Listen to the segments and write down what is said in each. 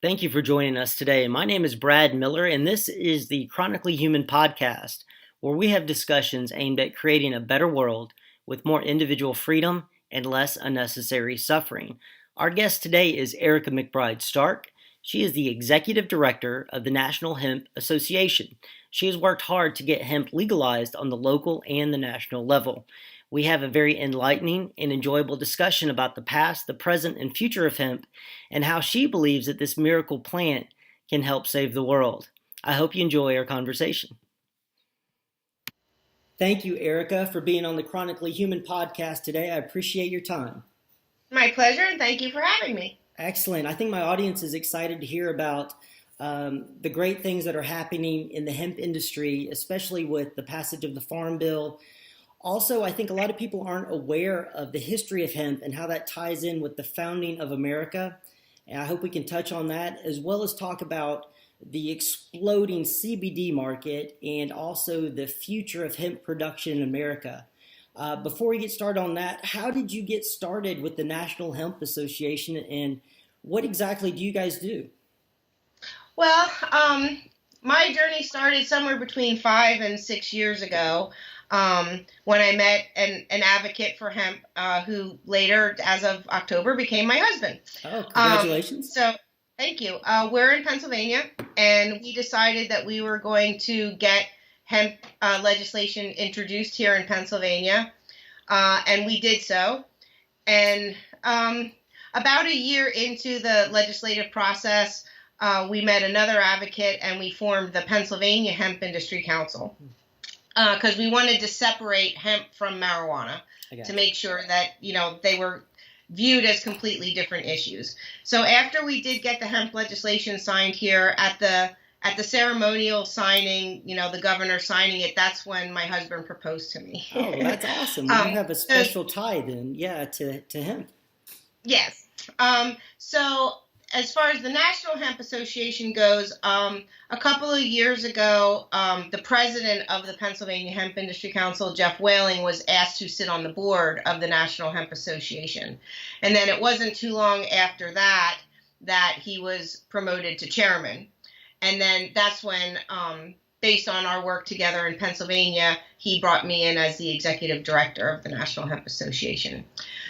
Thank you for joining us today. My name is Brad Miller, and this is the Chronically Human Podcast, where we have discussions aimed at creating a better world with more individual freedom and less unnecessary suffering. Our guest today is Erica McBride Stark. She is the Executive Director of the National Hemp Association. She has worked hard to get hemp legalized on the local and the national level. We have a very enlightening and enjoyable discussion about the past, the present, and future of hemp, and how she believes that this miracle plant can help save the world. I hope you enjoy our conversation. Thank you, Erica, for being on the Chronically Human Podcast today. I appreciate your time. My pleasure, and thank you for having me. Excellent. I think my audience is excited to hear about the great things that are happening in the hemp industry, especially with the passage of the Farm Bill. Also, I think a lot of people aren't aware of the history of hemp and how that ties in with the founding of America. And I hope we can touch on that, as well as talk about the exploding CBD market and also the future of hemp production in America. Before we get started on that, how did you get started with the National Hemp Association, and what exactly do you guys do? Well, my journey started somewhere between 5 and 6 years ago. When I met an advocate for hemp who later, as of October, became my husband. Oh, congratulations. So thank you. We're in Pennsylvania, and we decided that we were going to get hemp legislation introduced here in Pennsylvania, and we did so. And about a year into the legislative process, we met another advocate, and we formed the Pennsylvania Hemp Industry Council. Because we wanted to separate hemp from marijuana to make sure that, they were viewed as completely different issues. So after we did get the hemp legislation signed here at the ceremonial signing, the governor signing it, that's when my husband proposed to me. Oh, that's awesome. You have a special tie then, to hemp. Yes. So as far as the National Hemp Association goes, a couple of years ago, the president of the Pennsylvania Hemp Industry Council, Jeff Whaling, was asked to sit on the board of the National Hemp Association. And then it wasn't too long after that he was promoted to chairman. And then that's when, based on our work together in Pennsylvania, he brought me in as the executive director of the National Hemp Association.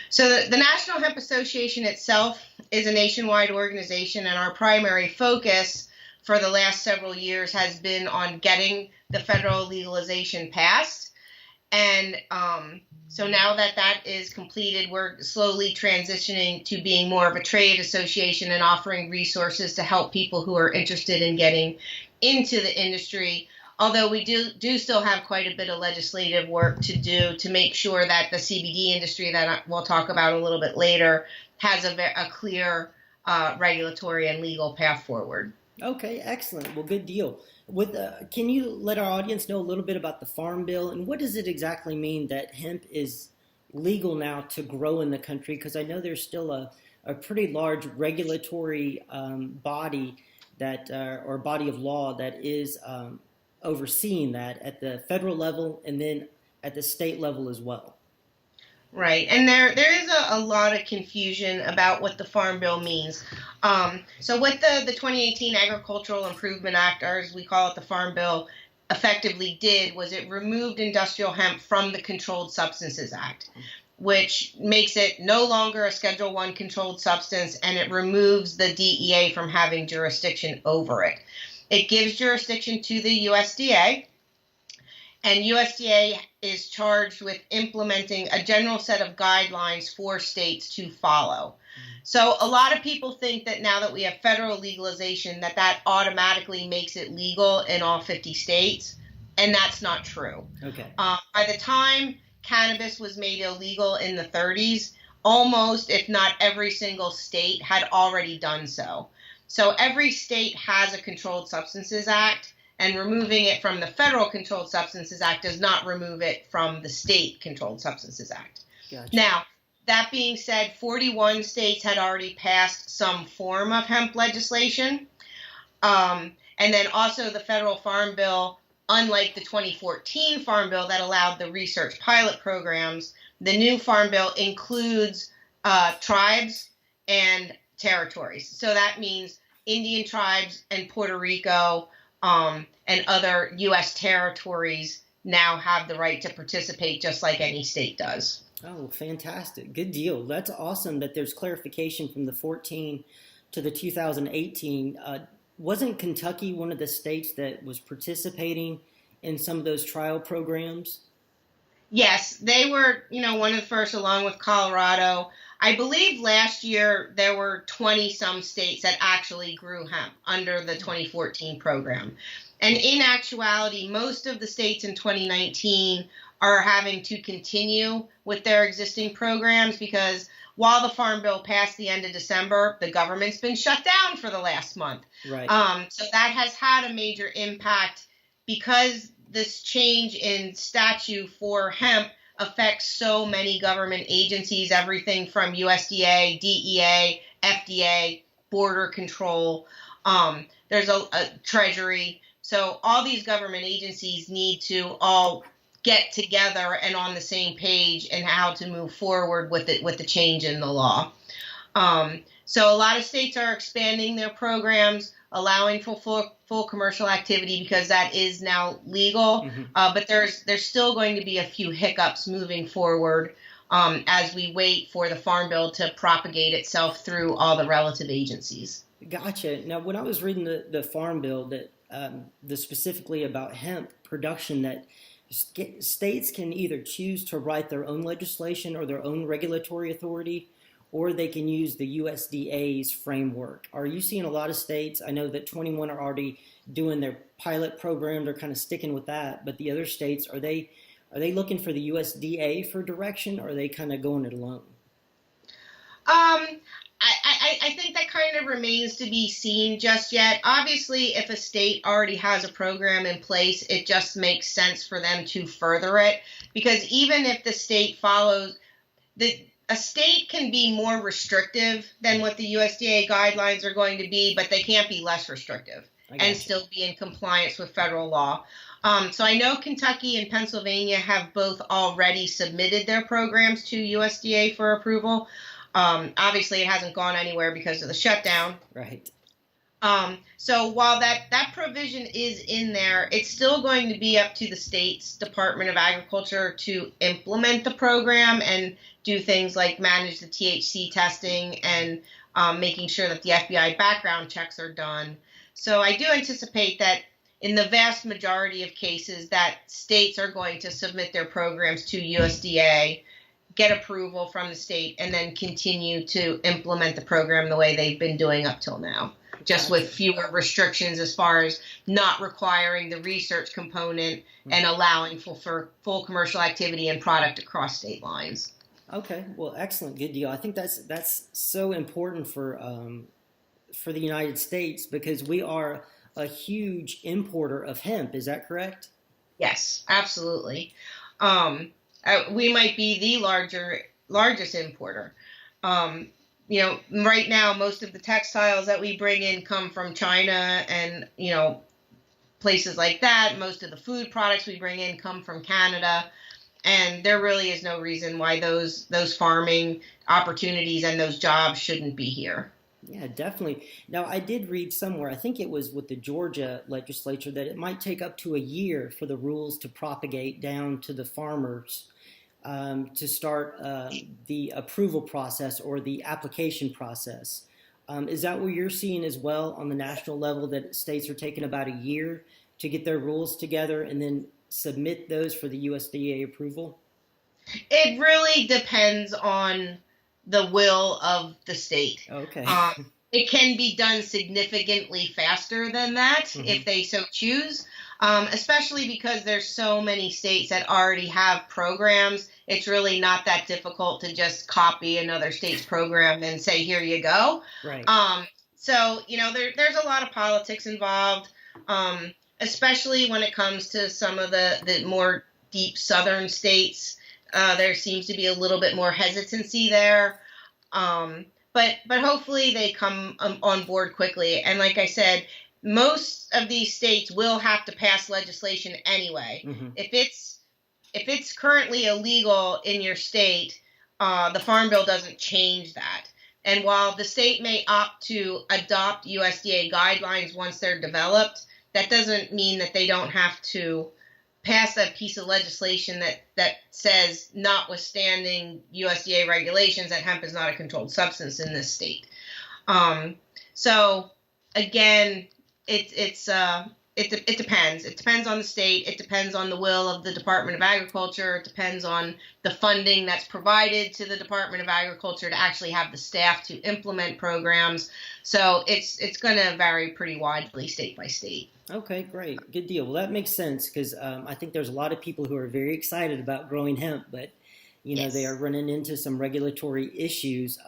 So the National Hemp Association itself is a nationwide organization, and our primary focus for the last several years has been on getting the federal legalization passed. And so now that is completed, we're slowly transitioning to being more of a trade association and offering resources to help people who are interested in getting into the industry. Although we do still have quite a bit of legislative work to do to make sure that the CBD industry that we'll talk about a little bit later has a clear regulatory and legal path forward. Okay, excellent. Well, good deal. Can you let our audience know a little bit about the Farm Bill, and what does it exactly mean that hemp is legal now to grow in the country? Because I know there's still a pretty large regulatory body or body of law that is overseeing that at the federal level and then at the state level as well. Right, and there is a lot of confusion about what the Farm Bill means. So what the 2018 Agricultural Improvement Act, or as we call it, the Farm Bill, effectively did was it removed industrial hemp from the Controlled Substances Act, which makes it no longer a Schedule I controlled substance, and it removes the DEA from having jurisdiction over it. It gives jurisdiction to the USDA, and USDA is charged with implementing a general set of guidelines for states to follow. So a lot of people think that now that we have federal legalization, that automatically makes it legal in all 50 states, and that's not true. Okay. By the time cannabis was made illegal in the 30s, almost, if not every single state had already done so. So every state has a Controlled Substances Act, and removing it from the Federal Controlled Substances Act does not remove it from the State Controlled Substances Act. Gotcha. Now, that being said, 41 states had already passed some form of hemp legislation. And then also the Federal Farm Bill, unlike the 2014 Farm Bill that allowed the research pilot programs, the new Farm Bill includes tribes and territories. So that means Indian tribes and Puerto Rico and other U.S. territories now have the right to participate just like any state does. Oh, fantastic. Good deal. That's awesome that there's clarification from the 14 to the 2018. Wasn't Kentucky one of the states that was participating in some of those trial programs? Yes, they were, one of the first along with Colorado. I believe last year there were 20 some states that actually grew hemp under the 2014 program. And in actuality, most of the states in 2019 are having to continue with their existing programs because while the Farm Bill passed the end of December, the government's been shut down for the last month. Right. So that has had a major impact because this change in statute for hemp affects so many government agencies, everything from USDA, DEA, FDA, border control. There's a Treasury. So all these government agencies need to all get together and on the same page and how to move forward with it, with the change in the law. So a lot of states are expanding their programs, allowing full commercial activity because that is now legal. Mm-hmm. But there's still going to be a few hiccups moving forward as we wait for the Farm Bill to propagate itself through all the relative agencies. Gotcha. Now, when I was reading the Farm Bill, that specifically about hemp production, that states can either choose to write their own legislation or their own regulatory authority, or they can use the USDA's framework. Are you seeing a lot of states? I know that 21 are already doing their pilot program. They're kind of sticking with that. But the other states, are they looking for the USDA for direction, or are they kind of going it alone? I think that kind of remains to be seen just yet. Obviously, if a state already has a program in place, it just makes sense for them to further it. Because even if the state follows a state can be more restrictive than what the USDA guidelines are going to be, but they can't be less restrictive and still be in compliance with federal law. So I know Kentucky and Pennsylvania have both already submitted their programs to USDA for approval. Obviously, it hasn't gone anywhere because of the shutdown. Right. So while that provision is in there, it's still going to be up to the state's Department of Agriculture to implement the program and do things like manage the THC testing and making sure that the FBI background checks are done. So I do anticipate that in the vast majority of cases that states are going to submit their programs to USDA, get approval from the state, and then continue to implement the program the way they've been doing up till now. Just with fewer restrictions as far as not requiring the research component and allowing for full commercial activity and product across state lines. Okay, well, excellent, good deal. I think that's so important for the United States because we are a huge importer of hemp. Is that correct? Yes, absolutely. We might be the largest importer. Right now, most of the textiles that we bring in come from China and, places like that. Most of the food products we bring in come from Canada. And there really is no reason why those farming opportunities and those jobs shouldn't be here. Yeah, definitely. Now, I did read somewhere, I think it was with the Georgia legislature, that it might take up to a year for the rules to propagate down to the farmers to start the approval process or the application process. Is that what you're seeing as well on the national level, that states are taking about a year to get their rules together and then submit those for the USDA approval? It really depends on the will of the state. Okay. It can be done significantly faster than that if they so choose, especially because there's so many states that already have programs. It's really not that difficult to just copy another state's program and say, here you go. Right. So, there's a lot of politics involved, especially when it comes to some of the more deep southern states. There seems to be a little bit more hesitancy there. But hopefully they come on board quickly. And like I said, most of these states will have to pass legislation anyway. If it's currently illegal in your state, the Farm Bill doesn't change that. And while the state may opt to adopt USDA guidelines once they're developed, that doesn't mean that they don't have to pass a piece of legislation that says, notwithstanding USDA regulations, that hemp is not a controlled substance in this state. So again, it depends. It depends on the state. It depends on the will of the Department of Agriculture. It depends on the funding that's provided to the Department of Agriculture to actually have the staff to implement programs. So it's going to vary pretty widely state by state. Okay, great. Good deal. Well, that makes sense because I think there's a lot of people who are very excited about growing hemp, but, Yes. they are running into some regulatory issues.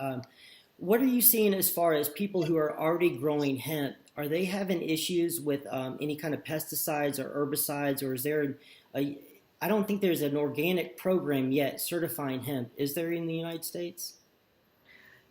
What are you seeing as far as people who are already growing hemp? Are they having issues with any kind of pesticides or herbicides, or is there I don't think there's an organic program yet certifying hemp. Is there in the United States?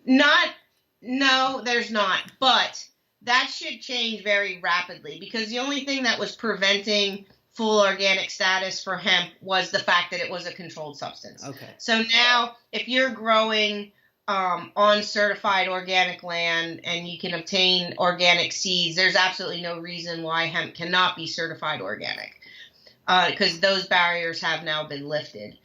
No, there's not. But that should change very rapidly because the only thing that was preventing full organic status for hemp was the fact that it was a controlled substance. Okay. So now if you're growing on certified organic land and you can obtain organic seeds, there's absolutely no reason why hemp cannot be certified organic because those barriers have now been lifted.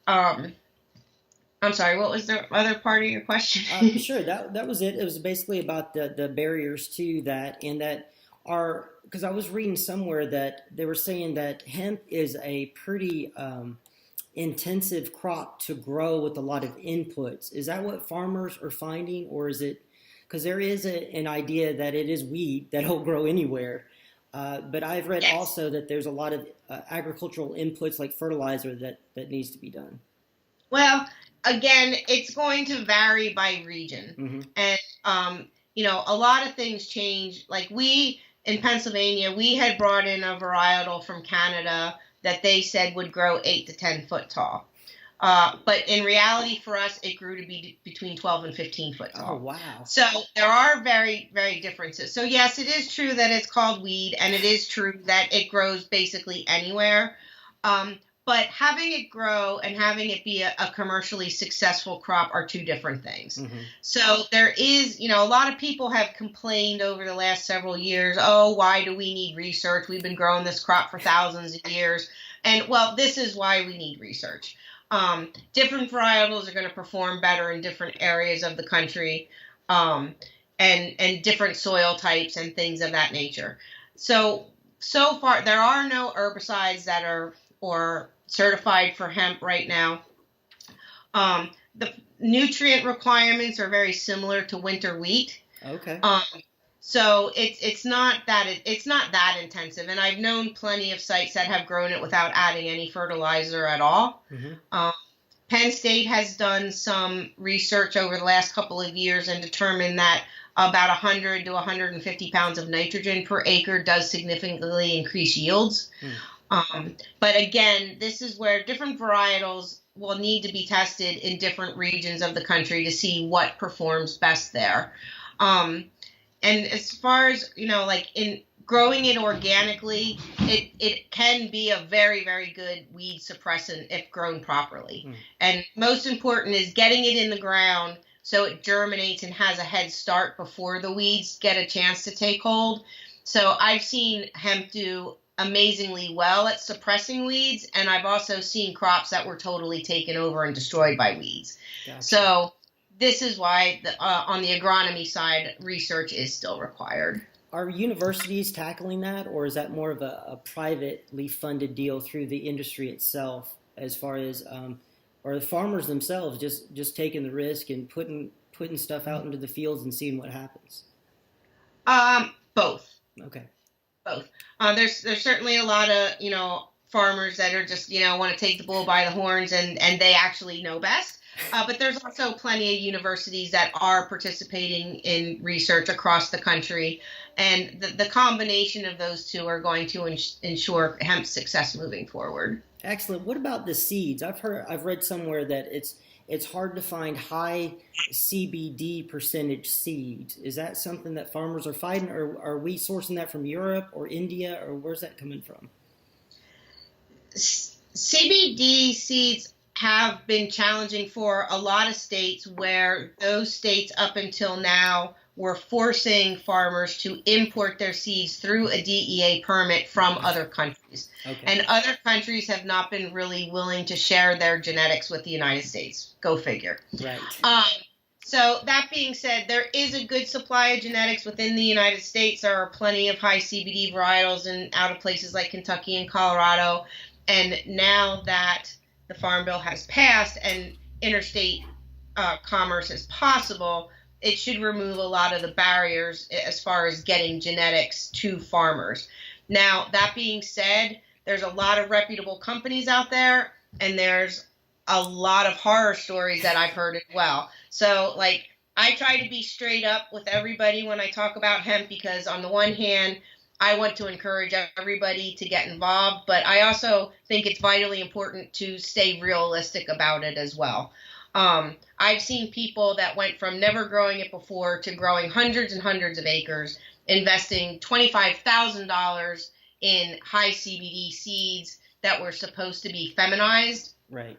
I'm sorry, what was the other part of your question? Sure, that was it. It was basically about the barriers to that, and that are, because I was reading somewhere that they were saying that hemp is a pretty intensive crop to grow with a lot of inputs. Is that what farmers are finding, or is it, because there is an idea that it is weed that'll grow anywhere, but I've read also that there's a lot of agricultural inputs like fertilizer that needs to be done. Well, again, it's going to vary by region. Mm-hmm. And, a lot of things change. Like in Pennsylvania, we had brought in a varietal from Canada that they said would grow 8 to 10 foot tall. But in reality for us, it grew to be between 12 and 15 foot tall. Oh, wow. So there are very, very differences. So yes, it is true that it's called weed, and it is true that it grows basically anywhere. But having it grow and having it be a commercially successful crop are two different things. Mm-hmm. So there is, a lot of people have complained over the last several years, oh, why do we need research? We've been growing this crop for thousands of years. And, well, this is why we need research. Different varietals are going to perform better in different areas of the country and different soil types and things of that nature. So far, there are no herbicides that are certified for hemp right now. The nutrient requirements are very similar to winter wheat. Okay. So it's not that intensive, and I've known plenty of sites that have grown it without adding any fertilizer at all. Mm-hmm. Penn State has done some research over the last couple of years and determined that about 100 to 150 pounds of nitrogen per acre does significantly increase yields. But again, this is where different varietals will need to be tested in different regions of the country to see what performs best there. And as far as, like in growing it organically, it can be a very, very good weed suppressant if grown properly. And most important is getting it in the ground so it germinates and has a head start before the weeds get a chance to take hold. So I've seen hemp do amazingly well at suppressing weeds, and I've also seen crops that were totally taken over and destroyed by weeds. Gotcha. So this is why on the agronomy side, research is still required. Are universities tackling that, or is that more of a privately funded deal through the industry itself, as far as or the farmers themselves just taking the risk and putting stuff out into the fields and seeing what happens? Both. Okay. Both. There's certainly a lot of, farmers that are just, want to take the bull by the horns and they actually know best. But there's also plenty of universities that are participating in research across the country. And the combination of those two are going to ensure hemp's success moving forward. Excellent. What about the seeds? I've read somewhere that it's hard to find high CBD percentage seeds. Is that something that farmers are fighting, or are we sourcing that from Europe or India, or where's that coming from? CBD seeds have been challenging for a lot of states, where those states up until now were forcing farmers to import their seeds through a DEA permit from other countries. Okay. And other countries have not been really willing to share their genetics with the United States. Go figure. Right. So that being said, there is a good supply of genetics within the United States. There are plenty of high CBD varietals out of places like Kentucky and Colorado. And now that the Farm Bill has passed and interstate commerce is possible, it should remove a lot of the barriers as far as getting genetics to farmers. Now, that being said, there's a lot of reputable companies out there, and there's a lot of horror stories that I've heard as well. So, like, I try to be straight up with everybody when I talk about hemp, because on the one hand, I want to encourage everybody to get involved, but I also think it's vitally important to stay realistic about it as well. I've seen people that went from never growing it before to growing hundreds and hundreds of acres, investing $25,000 in high CBD seeds that were supposed to be feminized. Right.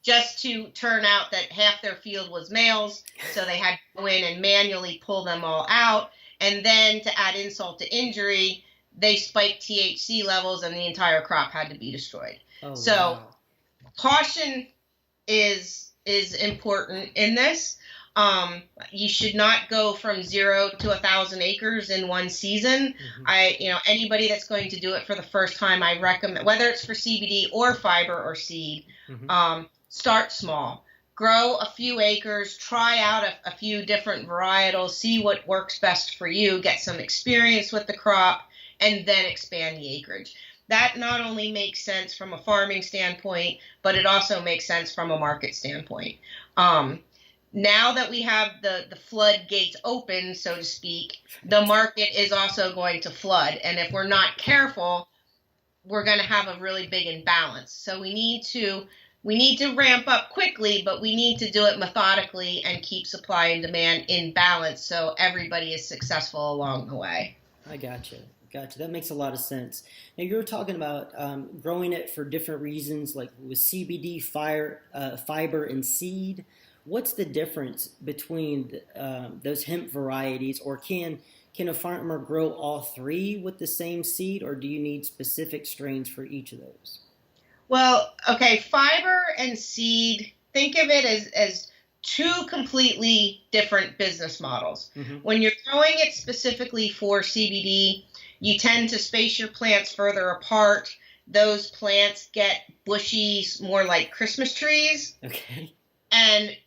Just to turn out that half their field was males, so they had to go in and manually pull them all out. And then to add insult to injury, they spiked THC levels and the entire crop had to be destroyed. Oh, so wow. Caution is important in this. You should not go from 0 to 1,000 acres in one season. Mm-hmm. Anybody that's going to do it for the first time, I recommend, whether it's for CBD or fiber or seed, mm-hmm. Start small. Grow a few acres, try out a few different varietals, see what works best for you, get some experience with the crop, and then expand the acreage. That not only makes sense from a farming standpoint, but it also makes sense from a market standpoint. Now that we have the floodgates open, so to speak, the market is also going to flood. And if we're not careful, we're going to have a really big imbalance. So we need to ramp up quickly, but we need to do it methodically and keep supply and demand in balance so everybody is successful along the way. I gotcha. That makes a lot of sense. Now, you were talking about growing it for different reasons, like with CBD, fiber, and seed. What's the difference between those hemp varieties, or can a farmer grow all three with the same seed, or do you need specific strains for each of those? Well, okay, fiber and seed, think of it as two completely different business models. Mm-hmm. When you're growing it specifically for CBD, you tend to space your plants further apart. Those plants get bushy, more like Christmas trees. Okay. And,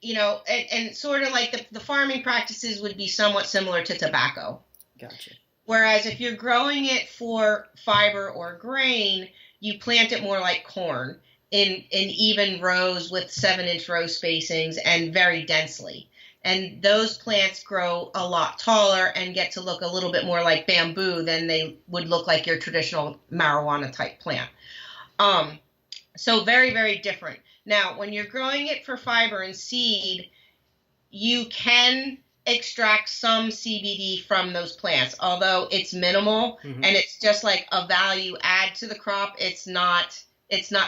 and sort of like the farming practices would be somewhat similar to tobacco. Gotcha. Whereas if you're growing it for fiber or grain, you plant it more like corn in even rows with 7-inch row spacings and very densely. And those plants grow a lot taller and get to look a little bit more like bamboo than they would look like your traditional marijuana type plant. So very, very different. Now, when you're growing it for fiber and seed, you can extract some CBD from those plants, although it's minimal, mm-hmm. and it's just like a value add to the crop. It's not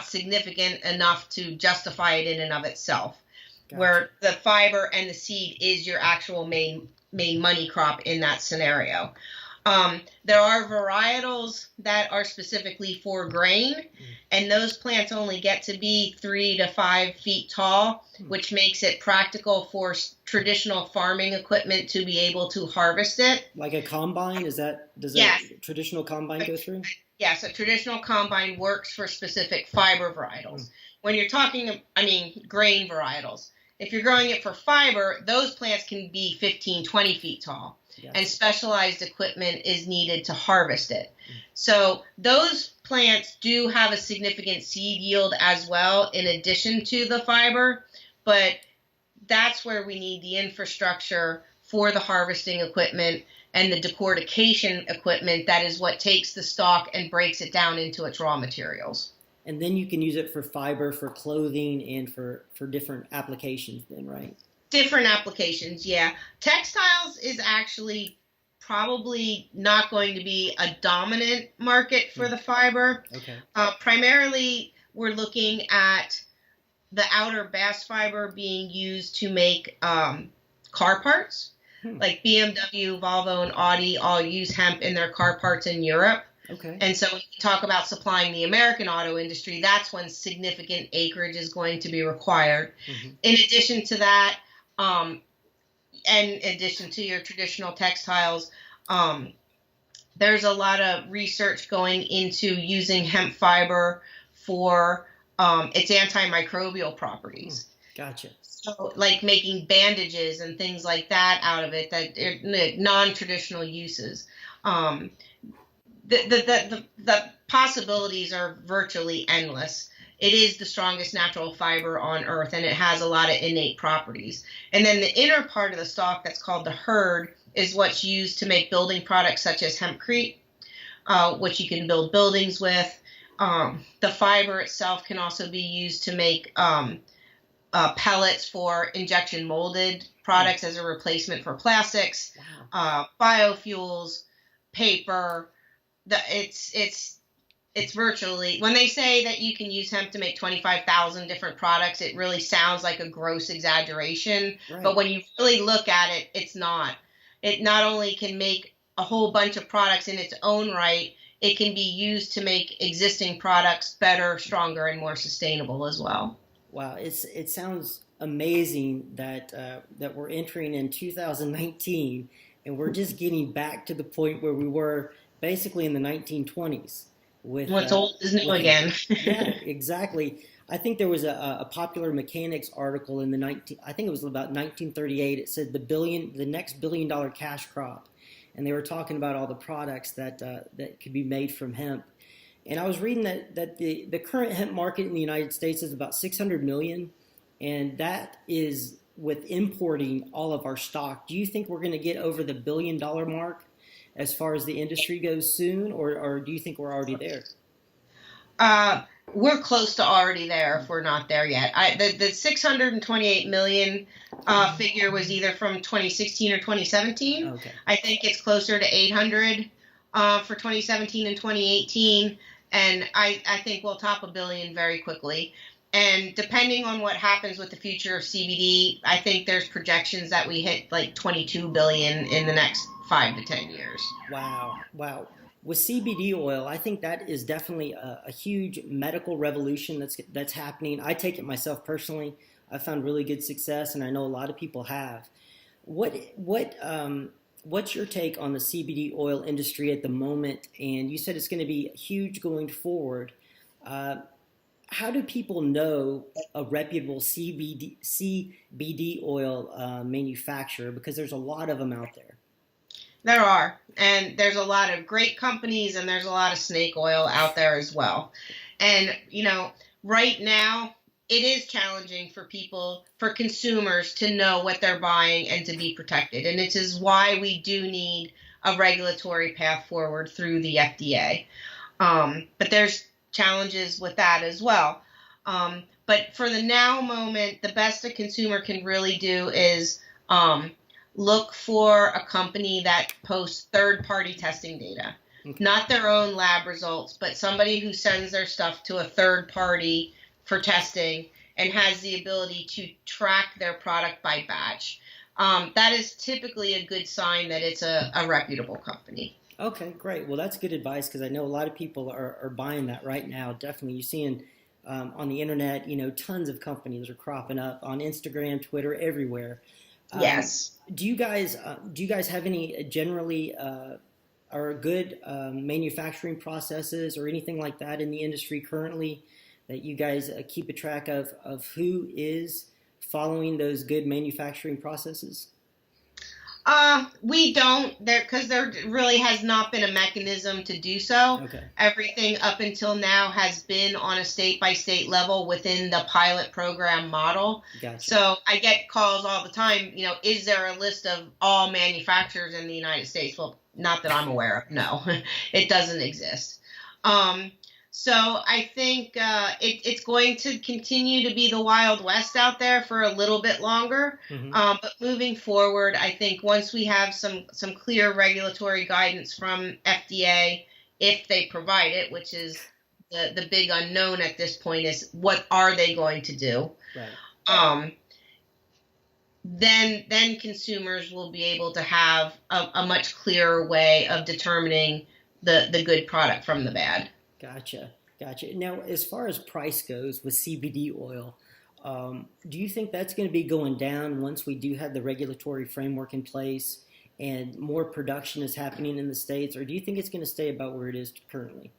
significant enough to justify it in and of itself. Gotcha. Where the fiber and the seed is your actual main money crop in that scenario. There are varietals that are specifically for grain, and those plants only get to be 3 to 5 feet tall, which makes it practical for traditional farming equipment to be able to harvest it. Like a combine? Does yes. a traditional combine go through? Yes, a traditional combine works for specific fiber varietals. When you're talking, grain varietals. If you're growing it for fiber, those plants can be 15, 20 feet tall. Yes. And specialized equipment is needed to harvest it. So those plants do have a significant seed yield as well, in addition to the fiber, but that's where we need the infrastructure for the harvesting equipment and the decortication equipment. That is what takes the stalk and breaks it down into its raw materials. And then you can use it for fiber, for clothing, and for different applications then, right? Different applications, yeah. Textiles is actually probably not going to be a dominant market for the fiber. Okay. Primarily, we're looking at the outer bast fiber being used to make car parts. Like BMW, Volvo, and Audi all use hemp in their car parts in Europe. Okay. And so when you talk about supplying the American auto industry, that's when significant acreage is going to be required. In addition to that, and in addition to your traditional textiles, there's a lot of research going into using hemp fiber for its antimicrobial properties. Gotcha. So, like making bandages and things like that out of it, that are non-traditional uses. The possibilities are virtually endless. It is the strongest natural fiber on earth, and it has a lot of innate properties. And then the inner part of the stalk, that's called the hurd, is what's used to make building products such as hempcrete, which you can build buildings with. The fiber itself can also be used to make pellets for injection molded products as a replacement for plastics, biofuels, paper. It's virtually, when they say that you can use hemp to make 25,000 different products, it really sounds like a gross exaggeration. Right. But when you really look at it, it's not. It not only can make a whole bunch of products in its own right, it can be used to make existing products better, stronger, and more sustainable as well. Wow, it sounds amazing that that we're entering in 2019 and we're just getting back to the point where we were basically in the 1920s. With what's old is new again. Yeah, exactly. I think there was a Popular Mechanics article in I think it was about 1938. It said the next $1 billion cash crop, and they were talking about all the products that could be made from hemp. And I was reading that the current hemp market in the United States is about 600 million, and that is with importing all of our stock. Do you think we're going to get over the $1 billion mark as far as the industry goes soon, or do you think we're already there? We're close to already there if we're not there yet. The 628 million figure was either from 2016 or 2017. Okay. I think it's closer to 800 for 2017 and 2018, and I think we'll top $1 billion very quickly. And depending on what happens with the future of CBD, I think there's projections that we hit like 22 billion in the next 5 to 10 years. Wow. With CBD oil, I think that is definitely a huge medical revolution that's happening. I take it myself personally. I found really good success, and I know a lot of people have. What's your take on the CBD oil industry at the moment? And you said it's going to be huge going forward. How do people know a reputable CBD oil manufacturer? Because there's a lot of them out there. There are, and there's a lot of great companies, and there's a lot of snake oil out there as well. And, right now, it is challenging for consumers to know what they're buying and to be protected. And it is why we do need a regulatory path forward through the FDA. But there's challenges with that as well. But for the now moment, the best a consumer can really do is look for a company that posts third-party testing data. Okay. Not their own lab results, but somebody who sends their stuff to a third party for testing and has the ability to track their product by batch. That is typically a good sign that it's a reputable company. Okay, great. Well, that's good advice because I know a lot of people are buying that right now. Definitely. You're seeing on the internet, tons of companies are cropping up on Instagram, Twitter, everywhere. Yes. Do you guys have any generally are good manufacturing processes or anything like that in the industry currently that you guys keep a track of who is following those good manufacturing processes? We don't, because there really has not been a mechanism to do so. Okay. Everything up until now has been on a state-by-state level within the pilot program model. Gotcha. So I get calls all the time, is there a list of all manufacturers in the United States? Well, not that I'm aware of. No, it doesn't exist. So I think it's going to continue to be the Wild West out there for a little bit longer. Mm-hmm. But moving forward, I think once we have some clear regulatory guidance from FDA, if they provide it, which is the big unknown at this point is what are they going to do? Right. Then consumers will be able to have a much clearer way of determining the good product from the bad. Gotcha. Now, as far as price goes with CBD oil, do you think that's going to be going down once we do have the regulatory framework in place and more production is happening in the States, or do you think it's going to stay about where it is currently?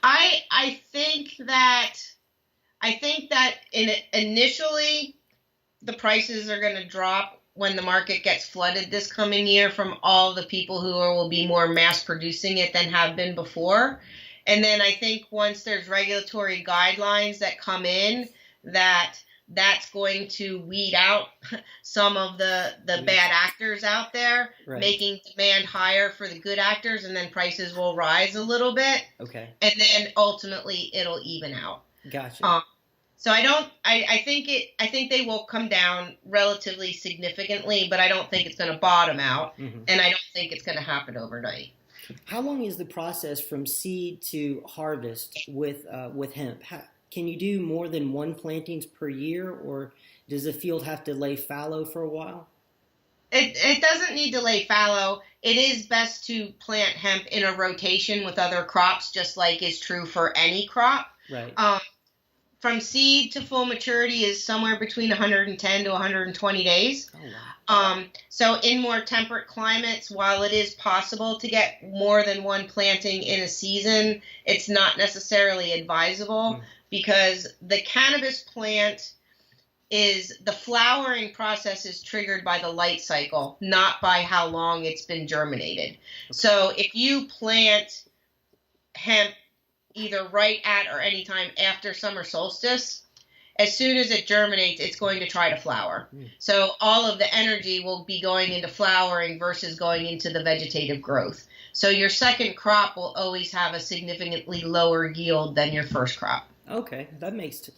I think that initially the prices are going to drop when the market gets flooded this coming year from all the people who will be more mass producing it than have been before. And then I think once there's regulatory guidelines that come in, that's going to weed out some of the bad actors out there, right, making demand higher for the good actors, and then prices will rise a little bit. Okay. And then ultimately it'll even out. Gotcha. So I think they will come down relatively significantly, but I don't think it's going to bottom out, and I don't think it's going to happen overnight. How long is the process from seed to harvest with hemp? Can you do more than one plantings per year, or does the field have to lay fallow for a while? It doesn't need to lay fallow. It is best to plant hemp in a rotation with other crops, just like is true for any crop. Right. From seed to full maturity is somewhere between 110 to 120 days. Oh, wow. So in more temperate climates, while it is possible to get more than one planting in a season, it's not necessarily advisable because the cannabis plant the flowering process is triggered by the light cycle, not by how long it's been germinated. Okay. So if you plant hemp either right at or any time after summer solstice, as soon as it germinates, it's going to try to flower. So all of the energy will be going into flowering versus going into the vegetative growth. So your second crop will always have a significantly lower yield than your first crop. Okay, that makes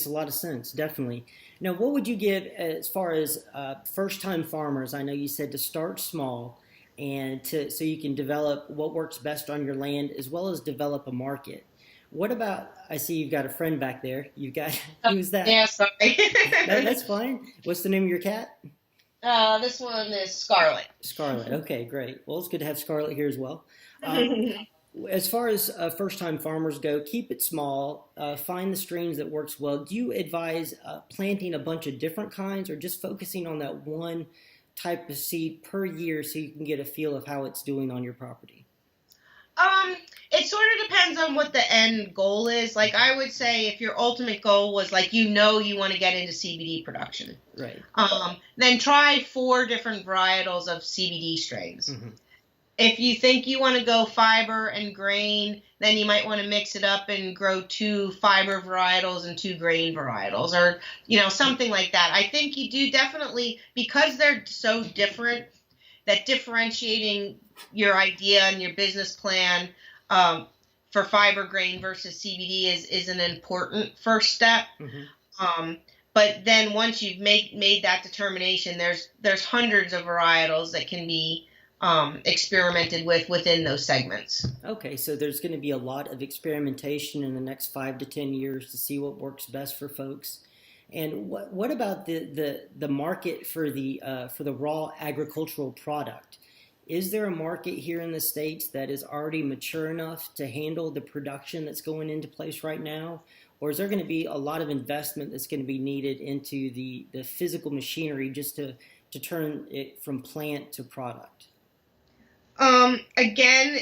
a lot of sense, definitely. Now, what would you give as far as first-time farmers? I know you said to start small and so you can develop what works best on your land as well as develop a market. What about, I see you've got a friend back there. You've got, who's that? Yeah, sorry. That's fine. What's the name of your cat? This one is Scarlet. Scarlet. Okay, great. Well, it's good to have Scarlet here as well. As far as first-time farmers go, keep it small. Find the strains that works well. Do you advise planting a bunch of different kinds or just focusing on that one type of seed per year so you can get a feel of how it's doing on your property? It sort of depends on what the end goal is. Like I would say if your ultimate goal was like, you want to get into CBD production. Right. Then try 4 different varietals of CBD strains. If you think you want to go fiber and grain, then you might want to mix it up and grow 2 fiber varietals and 2 grain varietals or, something like that. I think you do definitely, because they're so different, that differentiating your idea and your business plan for fiber grain versus CBD is an important first step. But then once you've made that determination, there's hundreds of varietals that can be experimented within those segments. Okay, so there's going to be a lot of experimentation in the next 5 to 10 years to see what works best for folks. And what about the market for the raw agricultural product? Is there a market here in the States that is already mature enough to handle the production that's going into place right now? Or is there going to be a lot of investment that's going to be needed into the physical machinery just to turn it from plant to product? Again,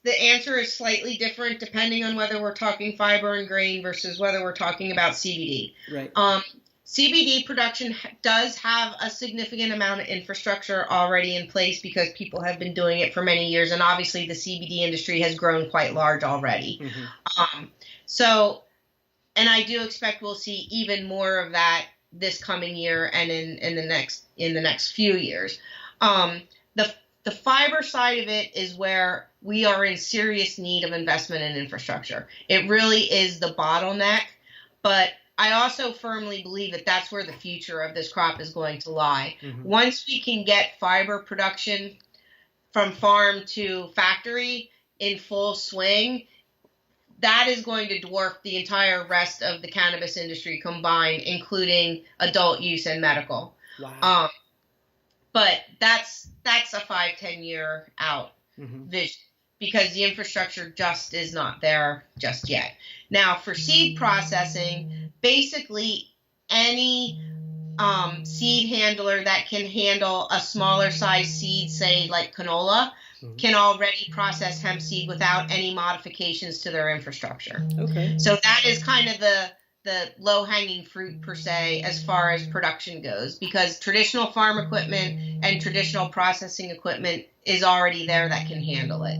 the answer is slightly different depending on whether we're talking fiber and grain versus whether we're talking about CBD. Right. CBD production does have a significant amount of infrastructure already in place because people have been doing it for many years, and obviously the CBD industry has grown quite large already. And I do expect we'll see even more of that this coming year and in the next few years. The fiber side of it is where we are in serious need of investment in infrastructure. It really is the bottleneck, but I also firmly believe that that's where the future of this crop is going to lie. Once we can get fiber production from farm to factory in full swing, that is going to dwarf the entire rest of the cannabis industry combined, including adult use and medical. Wow. But that's a 5-10 year out vision, because the infrastructure just is not there just yet. Now, for seed processing, basically any seed handler that can handle a smaller size seed, say like canola, can already process hemp seed without any modifications to their infrastructure. Okay. So that is kind of the low-hanging fruit, per se, as far as production goes, because traditional farm equipment and traditional processing equipment is already there that can handle it.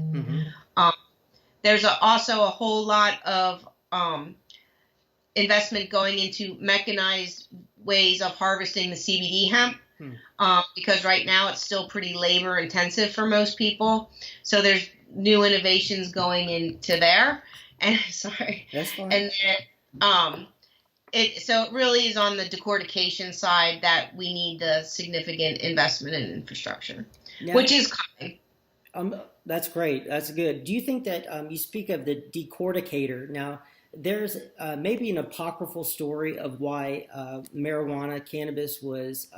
There's also a whole lot of investment going into mechanized ways of harvesting the CBD hemp, because right now it's still pretty labor intensive for most people. So there's new innovations going into there. And sorry. That's fine. And then, so it really is on the decortication side that we need the significant investment in infrastructure, which is coming. That's great. That's good. Do you think that you speak of the decorticator? Now, there's maybe an apocryphal story of why marijuana, cannabis was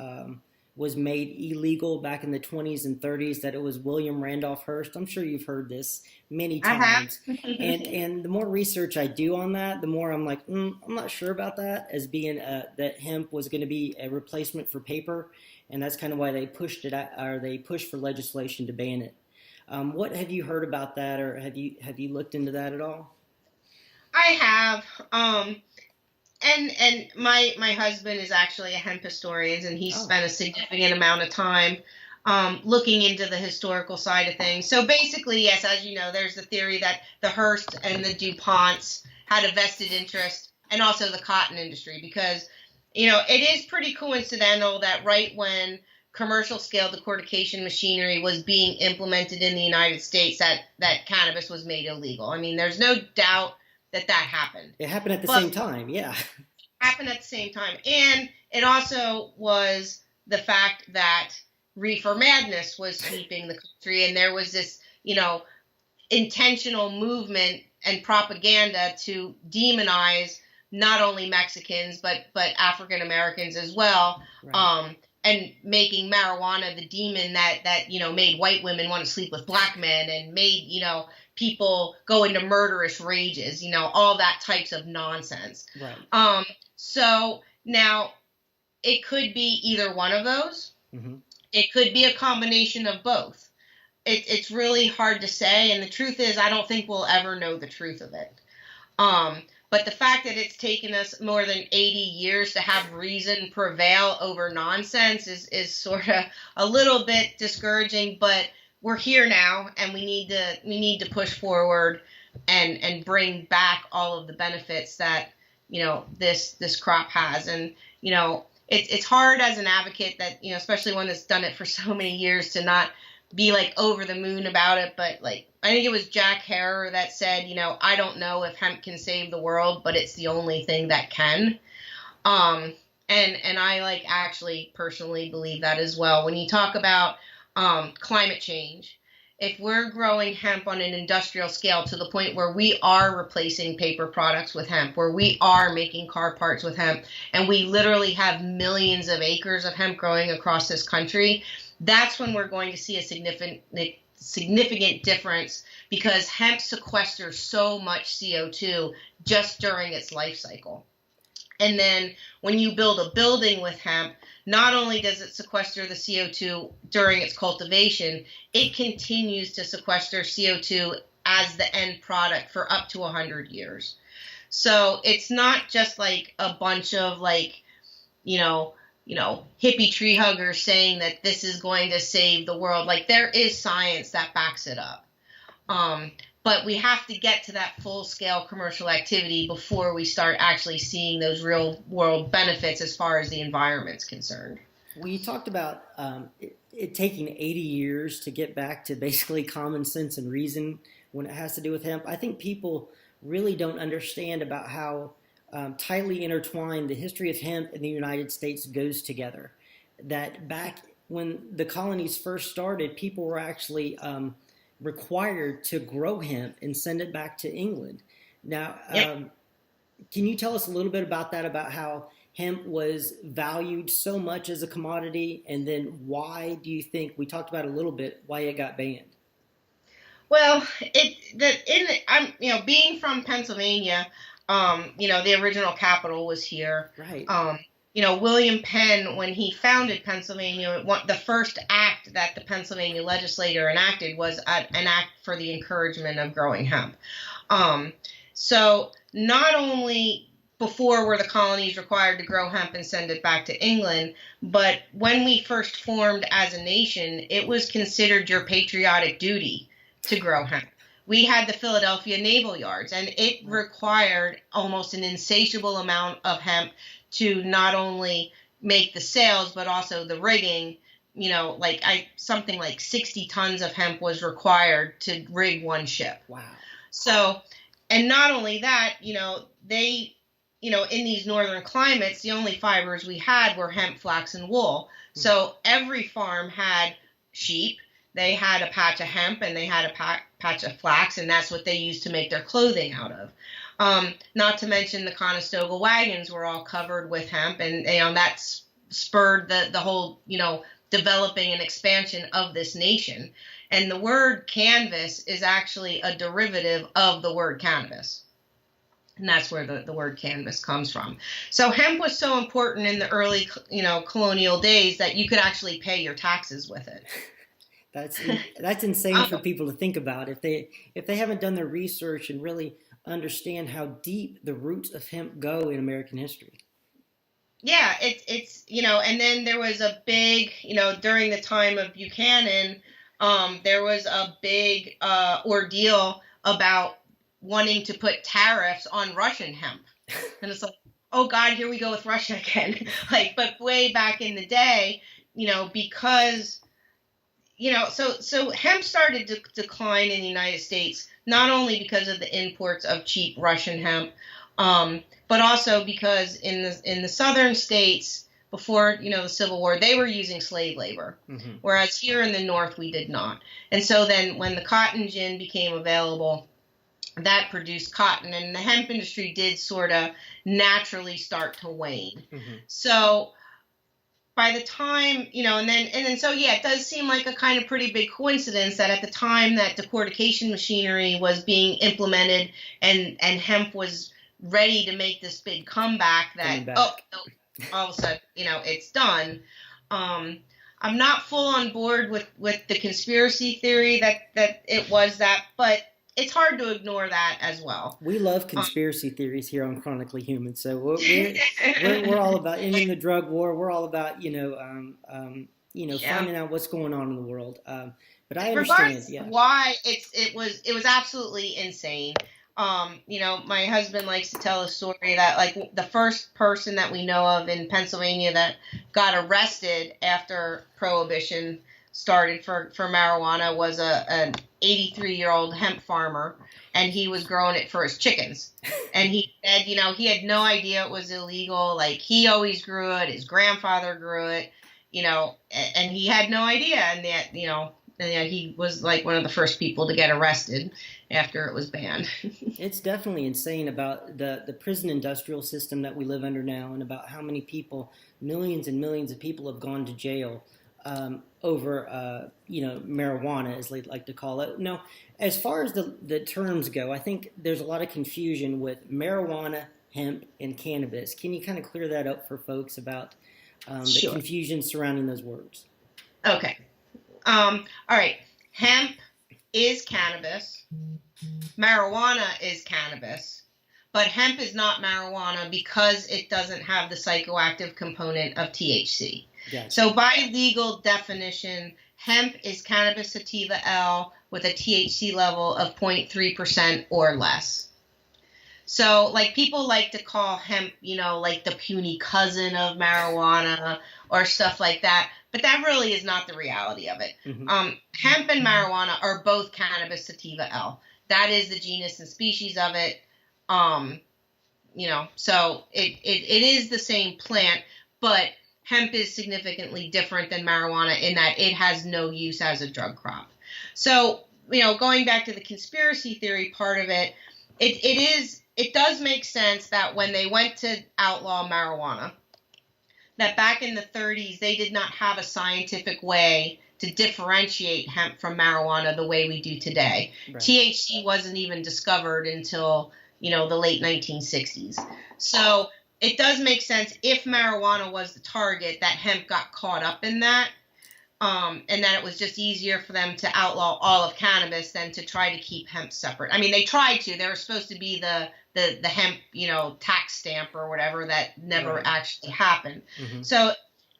made illegal back in the 20s and 30s, that it was William Randolph Hearst. I'm sure you've heard this many times. And the more research I do on that, the more I'm like, I'm not sure about that, as being that hemp was going to be a replacement for paper. And that's kind of why they pushed it, or they pushed for legislation to ban it. What have you heard about that, or have you looked into that at all? I have. And my husband is actually a hemp historian, and he spent a significant amount of time looking into the historical side of things. So basically, yes, as you know, there's the theory that the Hearst and the DuPonts had a vested interest, and also the cotton industry, because, it is pretty coincidental that right when commercial scale decortication machinery was being implemented in the United States, that cannabis was made illegal. I mean, there's no doubt that happened. It happened at the same time, yeah. Happened at the same time. And it also was the fact that reefer madness was sweeping the country, and there was this, intentional movement and propaganda to demonize not only Mexicans but African Americans as well. Right. And making marijuana the demon that made white women want to sleep with black men, and made people go into murderous rages, all that types of nonsense. Right. So now it could be either one of those. It could be a combination of both. It's really hard to say, and the truth is, I don't think we'll ever know the truth of it. But the fact that it's taken us more than 80 years to have reason prevail over nonsense is sort of a little bit discouraging. But we're here now, and we need to push forward and bring back all of the benefits that this crop has. And it's hard as an advocate that especially one that's done it for so many years, to not be like over the moon about it. But like, I think it was Jack Herer that said, I don't know if hemp can save the world, but it's the only thing that can. And I actually personally believe that as well. When you talk about climate change, if we're growing hemp on an industrial scale to the point where we are replacing paper products with hemp, where we are making car parts with hemp, and we literally have millions of acres of hemp growing across this country, that's when we're going to see a significant difference, because hemp sequesters so much CO2 just during its life cycle. And then when you build a building with hemp, not only does it sequester the CO2 during its cultivation, it continues to sequester CO2 as the end product for up to 100 years. So it's not just like a bunch of hippie tree huggers saying that this is going to save the world. Like, there is science that backs it up. But we have to get to that full-scale commercial activity before we start actually seeing those real-world benefits as far as the environment's concerned. Well, you talked about it taking 80 years to get back to basically common sense and reason when it has to do with hemp. I think people really don't understand about how tightly intertwined the history of hemp in the United States goes together. That back when the colonies first started, people were actually required to grow hemp and send it back to England. Now, Yep. can you tell us a little bit about that, about how hemp was valued so much as a commodity, and then why do you think, we talked about a little bit, why it got banned? Well, I'm being from Pennsylvania, the original capital was here. Right. William Penn, when he founded Pennsylvania, the first act that the Pennsylvania legislature enacted was an act for the encouragement of growing hemp. So not only before were the colonies required to grow hemp and send it back to England, but when we first formed as a nation, it was considered your patriotic duty to grow hemp. We had the Philadelphia Naval Yards, and it required almost an insatiable amount of hemp to not only make the sails, but also the rigging. Something like 60 tons of hemp was required to rig one ship. Wow. So, and not only that, they, in these northern climates, the only fibers we had were hemp, flax, and wool. So every farm had sheep, they had a patch of hemp, and they had a patch of flax, and that's what they used to make their clothing out of. Not to mention the Conestoga wagons were all covered with hemp, and that spurred the whole, developing and expansion of this nation. And the word canvas is actually a derivative of the word cannabis. And that's where the word canvas comes from. So hemp was so important in the early, colonial days that you could actually pay your taxes with it. That's insane for people to think about if they haven't done their research and really understand how deep the roots of hemp go in American history. Yeah, it's and then there was a big, during the time of Buchanan, there was a big ordeal about wanting to put tariffs on Russian hemp. And it's like, oh God, here we go with Russia again. But way back in the day, because, so hemp started to decline in the United States, not only because of the imports of cheap Russian hemp, but also because in the southern states before, the Civil War, they were using slave labor, whereas here in the North, we did not. And so then when the cotton gin became available, that produced cotton, and the hemp industry did sort of naturally start to wane. So by the time, and then so, yeah, it does seem like a kind of pretty big coincidence that at the time that decortication machinery was being implemented and hemp was ready to make this big comeback, all of a sudden, it's done. I'm not full on board with the conspiracy theory that it was that, but it's hard to ignore that as well. We love conspiracy theories here on Chronically Human, so we're all about ending the drug war. We're all about finding out what's going on in the world. But I understand why it was absolutely insane. My husband likes to tell a story that the first person that we know of in Pennsylvania that got arrested after Prohibition started for marijuana was an 83-year-old hemp farmer, and he was growing it for his chickens. And he said, he had no idea it was illegal. He always grew it. His grandfather grew it, and he had no idea. And that, he was one of the first people to get arrested after it was banned. It's definitely insane about the prison industrial system that we live under now, and about how many people, millions and millions of people, have gone to jail over marijuana, as they like to call it. Now, as far as the terms go, I think there's a lot of confusion with marijuana, hemp, and cannabis. Can you kind of clear that up for folks about the confusion surrounding those words? Okay. All right. Hemp is cannabis. Marijuana is cannabis. But hemp is not marijuana because it doesn't have the psychoactive component of THC. Gotcha. So by legal definition, hemp is cannabis sativa L with a THC level of 0.3% or less. So people like to call hemp, the puny cousin of marijuana or stuff like that. But that really is not the reality of it. Hemp and marijuana are both cannabis sativa L. That is the genus and species of it. So it is the same plant, but hemp is significantly different than marijuana in that it has no use as a drug crop. So, going back to the conspiracy theory part of it, it does make sense that when they went to outlaw marijuana, that back in the 30s, they did not have a scientific way to differentiate hemp from marijuana the way we do today. Right. THC wasn't even discovered until, the late 1960s. So it does make sense if marijuana was the target that hemp got caught up in that, and that it was just easier for them to outlaw all of cannabis than to try to keep hemp separate. I mean, they tried to. They were supposed to be the hemp, tax stamp or whatever that never actually happened. Mm-hmm. So,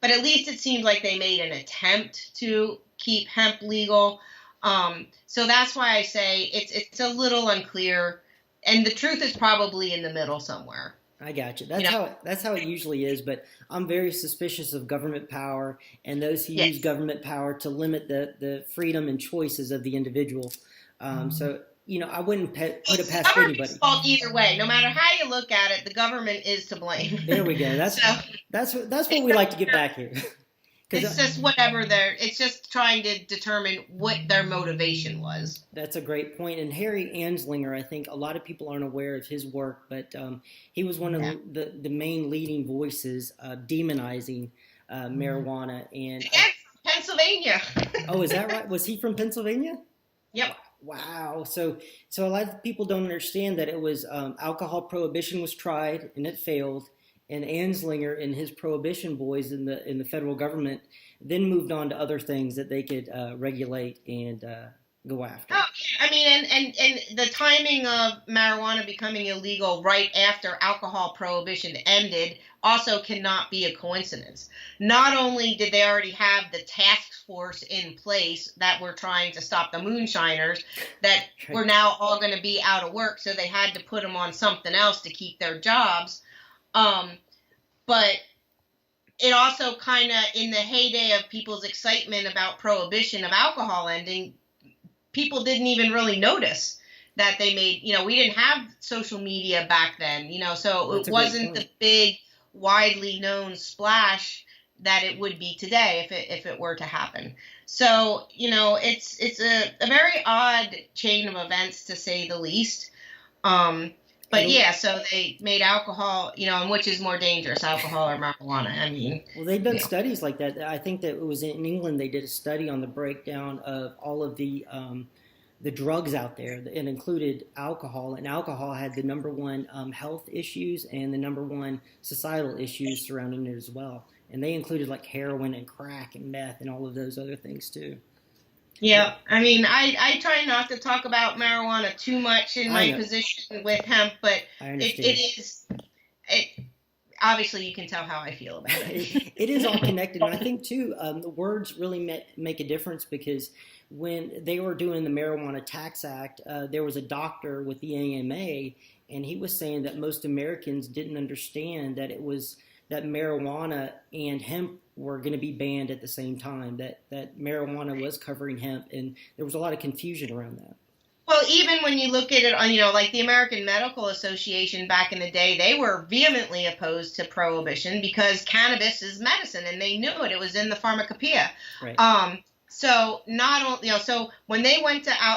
but at least it seems like they made an attempt to keep hemp legal. So that's why I say it's a little unclear, and the truth is probably in the middle somewhere. I got you. That's how it usually is. But I'm very suspicious of government power and those who use government power to limit the freedom and choices of the individual. So I wouldn't put it past anybody. Fault either way. No matter how you look at it, the government is to blame. There we go. That's what we like to get back here. It's just whatever it's just trying to determine what their motivation was. That's a great point. And Harry Anslinger, I think a lot of people aren't aware of his work, but he was one of the main leading voices demonizing marijuana. And Pennsylvania. Oh, is that right? Was he from Pennsylvania? Yep. Wow. So a lot of people don't understand that it was alcohol prohibition was tried and it failed. And Anslinger and his prohibition boys in the federal government then moved on to other things that they could regulate and go after. Oh, I mean, and the timing of marijuana becoming illegal right after alcohol prohibition ended also cannot be a coincidence. Not only did they already have the task force in place that were trying to stop the moonshiners that were now all going to be out of work, so they had to put them on something else to keep their jobs. But it also kind of, in the heyday of people's excitement about prohibition of alcohol ending, people didn't even really notice that they made, we didn't have social media back then, so it wasn't the big, widely known splash that it would be today if it were to happen. So, it's a very odd chain of events, to say the least. But so they made alcohol, and which is more dangerous, alcohol or marijuana? I mean, well, they've done studies like that. I think that it was in England. They did a study on the breakdown of all of the drugs out there, and included alcohol. And alcohol had the number one health issues and the number one societal issues surrounding it as well. And they included like heroin and crack and meth and all of those other things too. Yeah, I mean, I try not to talk about marijuana too much in my position with hemp, but obviously you can tell how I feel about it. It is all connected, and I think too, the words really make a difference, because when they were doing the Marijuana Tax Act, there was a doctor with the AMA, and he was saying that most Americans didn't understand that it was that marijuana and hemp were going to be banned at the same time, that marijuana was covering hemp, and there was a lot of confusion around that. Well, even when you look at it on, like the American Medical Association back in the day, they were vehemently opposed to prohibition because cannabis is medicine, and they knew it. It was in the pharmacopoeia. Right. So not only, so when they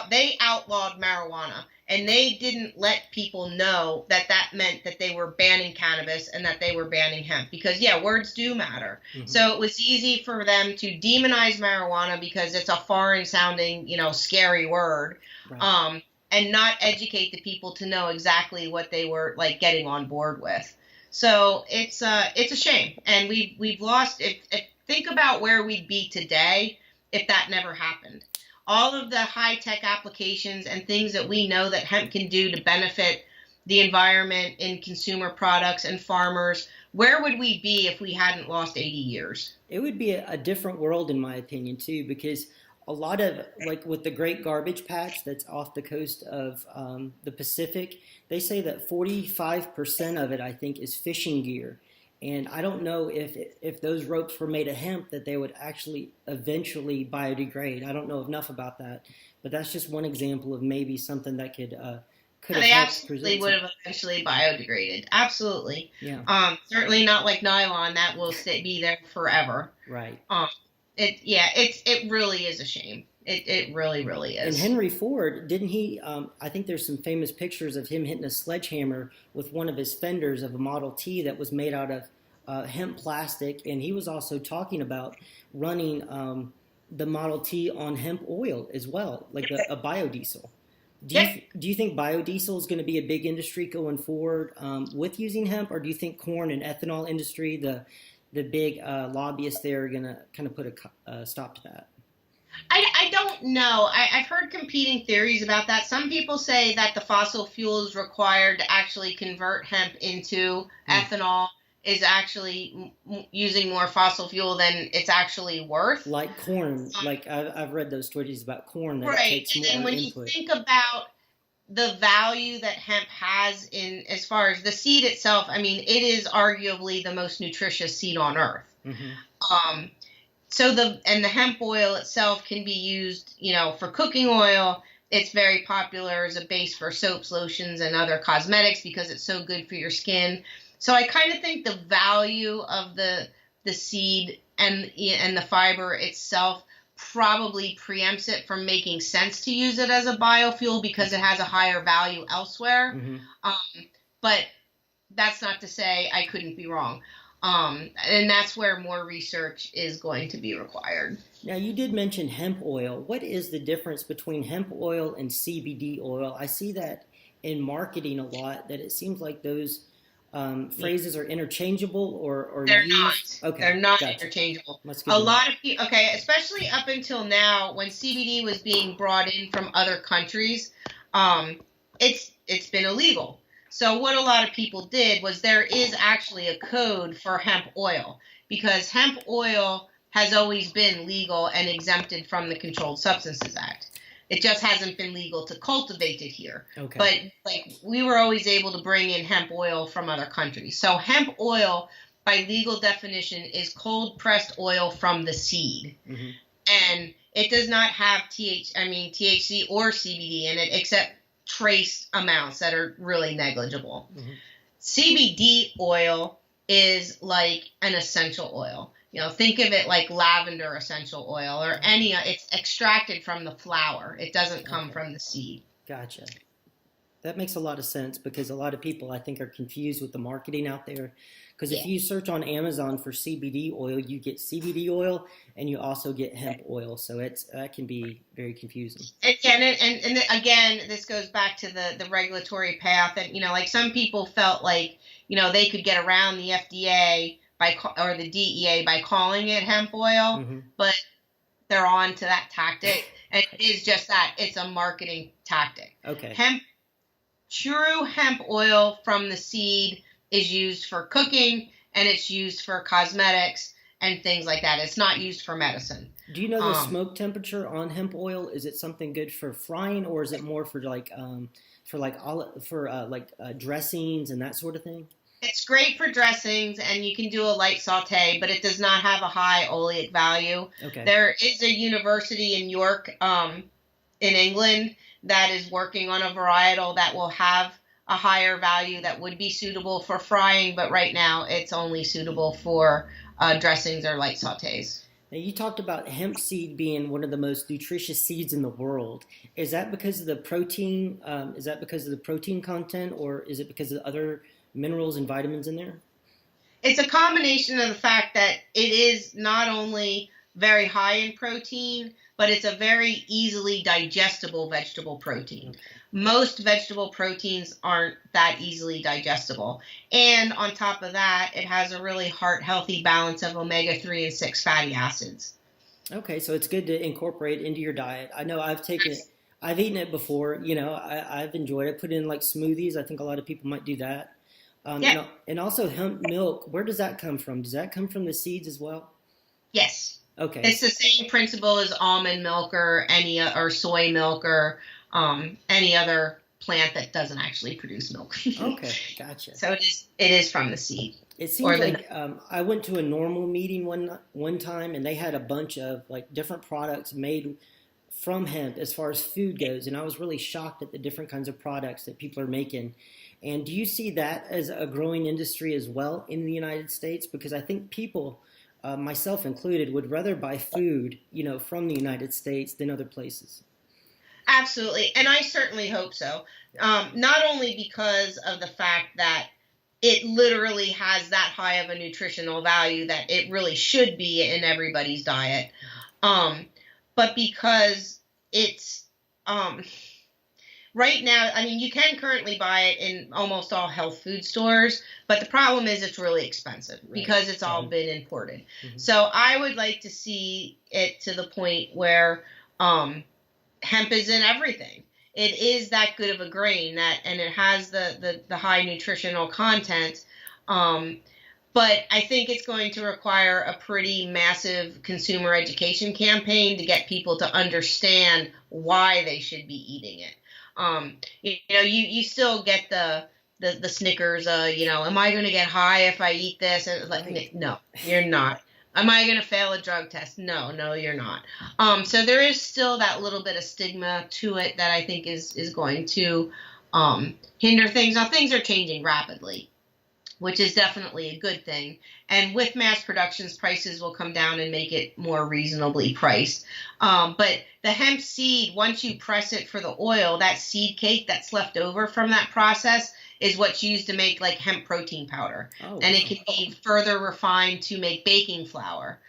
they outlawed marijuana, and they didn't let people know that meant that they were banning cannabis and that they were banning hemp, because words do matter. Mm-hmm. So it was easy for them to demonize marijuana because it's a foreign sounding, scary word. Right. And not educate the people to know exactly what they were like getting on board with. So it's a shame, and we've lost. Think about where we'd be today if that never happened. All of the high-tech applications and things that we know that hemp can do to benefit the environment in consumer products and farmers, where would we be if we hadn't lost 80 years? It would be a different world, in my opinion, too, because a lot of, like with the Great Garbage Patch that's off the coast of the Pacific, they say that 45% of it, I think, is fishing gear. And I don't know if those ropes were made of hemp that they would actually eventually biodegrade. I don't know enough about that, but that's just one example of maybe something that could have they absolutely would have eventually biodegraded. Absolutely. Yeah. Certainly not like nylon that will be there forever. Right. It really is a shame. It really, really And is. Henry Ford, didn't he? I think there's some famous pictures of him hitting a sledgehammer with one of his fenders of a Model T that was made out of hemp plastic. And he was also talking about running the Model T on hemp oil as well, like a biodiesel. Yep. Do you think biodiesel is going to be a big industry going forward with using hemp, or do you think corn and ethanol industry, the big lobbyists there, are going to kind of put a stop to that? I don't know. I've heard competing theories about that. Some people say that the fossil fuels required to actually convert hemp into ethanol is actually using more fossil fuel than it's actually worth. Like corn, like I've read those stories about corn that Right. it takes more And when input. you think about the value that hemp has in as far as the seed itself, I mean, it is arguably the most nutritious seed on earth. Mm-hmm. So the hemp oil itself can be used, for cooking oil. It's very popular as a base for soaps, lotions, and other cosmetics because it's so good for your skin. So I kind of think the value of the seed and the fiber itself probably preempts it from making sense to use it as a biofuel because it has a higher value elsewhere. Mm-hmm. But that's not to say I couldn't be wrong. And that's where more research is going to be required. Now, you did mention hemp oil. What is the difference between hemp oil and CBD oil? I see that in marketing a lot, that it seems like those phrases are interchangeable or They're used. not. Okay, They're not gotcha. interchangeable. A lot of people, especially up until now when CBD was being brought in from other countries, it's been illegal. So what a lot of people did was there is actually a code for hemp oil because hemp oil has always been legal and exempted from the Controlled Substances Act. It just hasn't been legal to cultivate it here. Okay. But we were always able to bring in hemp oil from other countries. So hemp oil, by legal definition, is cold pressed oil from the seed. Mm-hmm. And it does not have THC or CBD in it except trace amounts that are really negligible. Mm-hmm. CBD oil is like an essential oil. Think of it like lavender essential oil or it's extracted from the flower. It doesn't come from the seed. Gotcha. That makes a lot of sense because a lot of people, I think, are confused with the marketing out there. Because if you search on Amazon for CBD oil, you get CBD oil and you also get hemp oil. So that can be very confusing. And again, this goes back to the regulatory path. And, like some people felt like, they could get around the FDA or the DEA by calling it hemp oil, mm-hmm. but they're on to that tactic. And it is just that. It's a marketing tactic. Okay. True hemp oil from the seed is used for cooking and it's used for cosmetics and things like that. It's not used for medicine. Do you know the smoke temperature on hemp oil? Is it something good for frying, or is it more for dressings and that sort of thing? It's great for dressings, and you can do a light saute, but it does not have a high oleic value. Okay. There is a university in York, in England, that is working on a varietal that will have a higher value that would be suitable for frying, but right now it's only suitable for dressings or light sautés. Now, you talked about hemp seed being one of the most nutritious seeds in the world. Is that because of the protein? Is that because of the protein content, or is it because of the other minerals and vitamins in there? It's a combination of the fact that it is not only very high in protein, but it's a very easily digestible vegetable protein. Okay. Most vegetable proteins aren't that easily digestible. And on top of that, it has a really heart-healthy balance of omega-3 and 6 fatty acids. Okay, so it's good to incorporate into your diet. I know I've eaten it before. I've enjoyed it. Put it in like smoothies. I think a lot of people might do that. And also hemp milk. Where does that come from? Does that come from the seeds as well? Yes. Okay. It's the same principle as almond milk or soy milk or any other plant that doesn't actually produce milk. Okay, gotcha. So it is from the seed. It seems like I went to a normal meeting one time, and they had a bunch of like different products made from hemp as far as food goes, and I was really shocked at the different kinds of products that people are making. And do you see that as a growing industry as well in the United States? Because I think people myself included, would rather buy food, from the United States than other places. Absolutely. And I certainly hope so. Not only because of the fact that it literally has that high of a nutritional value that it really should be in everybody's diet, but because it's right now, I mean, you can currently buy it in almost all health food stores, but the problem is it's really expensive because it's all been imported. Mm-hmm. So I would like to see it to the point where hemp is in everything. It is that good of a grain and it has the high nutritional content. But I think it's going to require a pretty massive consumer education campaign to get people to understand why they should be eating it. You still get the Snickers, am I going to get high if I eat this? And like, no, you're not. Am I going to fail a drug test? No, you're not. So there is still that little bit of stigma to it that I think is going to hinder things. Now, things are changing rapidly, which is definitely a good thing. And with mass productions, prices will come down and make it more reasonably priced. But the hemp seed, once you press it for the oil, that seed cake that's left over from that process is what's used to make like hemp protein powder. Oh, and it can be further refined to make baking flour.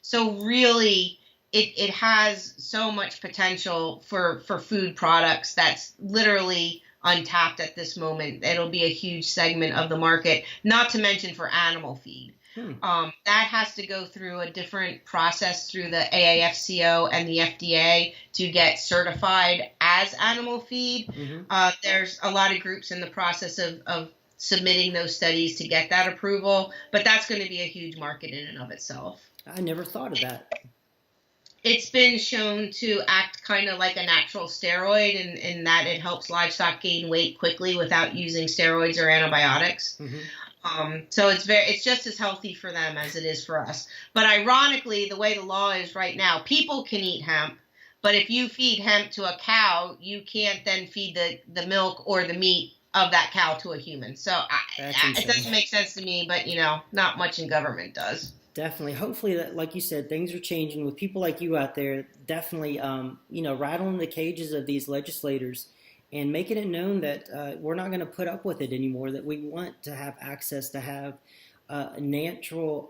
So really, it has so much potential for food products that's literally untapped at this moment. It'll be a huge segment of the market, not to mention for animal feed. That has to go through a different process through the AAFCO and the FDA to get certified as animal feed. Mm-hmm. There's a lot of groups in the process of submitting those studies to get that approval, but that's going to be a huge market in and of itself. I never thought of that. It's been shown to act kind of like a natural steroid in that it helps livestock gain weight quickly without using steroids or antibiotics. Mm-hmm. So it's just as healthy for them as it is for us. But ironically, the way the law is right now, people can eat hemp, but if you feed hemp to a cow, you can't then feed the milk or the meat of that cow to a human. So it doesn't make sense to me, but not much in government does. Definitely. Hopefully, that, like you said, things are changing with people like you out there. Definitely, rattling the cages of these legislators and making it known that we're not going to put up with it anymore. That we want to have access to have a natural